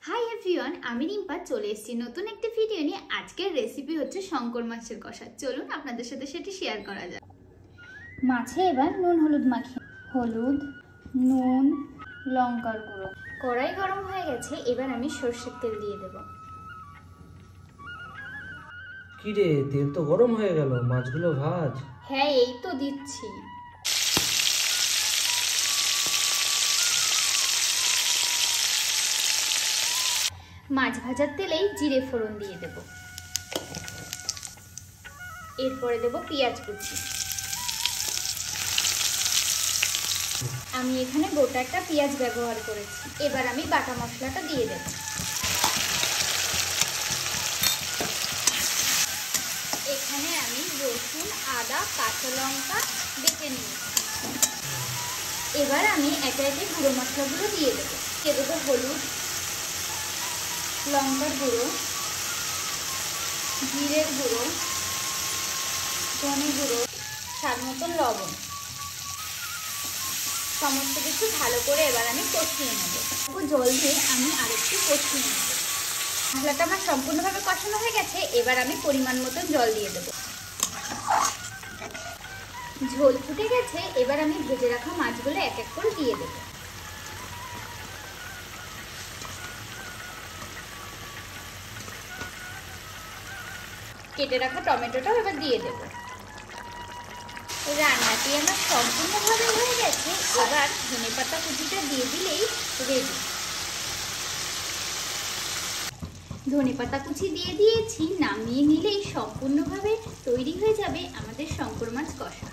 Hi everyone, আমি রিম্পা চলে এসেছি নতুন একটি ভিডিও নিয়ে। আজকের রেসিপি হচ্ছে শঙ্কর মাছের কষা। চলুন আপনাদের সাথে সেটি শেয়ার করা যাক। মাছে এবার নুন হলুদ মাখিয়ে, হলুদ, নুন, লঙ্কার গুঁড়ো। কড়াই গরম হয়ে গেছে, এবার আমি সরষের তেল দিয়ে দেব। কি রে, তেল তো গরম হয়ে গেল, মাছগুলো ভাজ। হ্যাঁ, এই তো দিচ্ছি। মাছ ভাজার তেলেই জিরে ফোড়ন দিয়ে দেব। এরপরে দেব পেঁয়াজ কুচি। আমি এখানে গোটা একটা পেঁয়াজ ব্যবহার করেছি। এবার আমি বাটা মশলাটা দিয়ে দেব। এখানে আমি রসুন, আদা, কাঁচা লঙ্কা বেটে নিয়েছি। এবার আমি একে একে গুঁড়ো মশলাগুলো দিয়ে দেবো। দেবো হলুদ, লঙ্কার গুঁড়ো, জিরের গুঁড়ো, ধনে গুঁড়ো, স্বাদ মতন লবণ। সমস্ত কিছু ভালো করে এবার আমি কষিয়ে নেব। জল দিয়ে আমি আরেকটু কষিয়ে নেব। মশলাটা আমার সম্পূর্ণভাবে কষানো হয়ে গেছে। এবার আমি পরিমাণ মতন জল দিয়ে দেব। ঝোল ফুটে গেছে, এবার আমি ভেজে রাখা মাছগুলো এক এক করে দিয়ে দেব। কেটে রাখা টমেটোটাও এবার দিয়ে দেব। রান্নাটি আমার সম্পূর্ণভাবে হয়ে গেছে। এবার ধনেপাতা কুচিটা দিয়ে দিলেই রেডি। ধনেপাতা কুচি দিয়ে দিয়েছি, নামিয়ে নিলেই সম্পূর্ণভাবে তৈরি হয়ে যাবে আমাদের শঙ্কর মাছ কষা।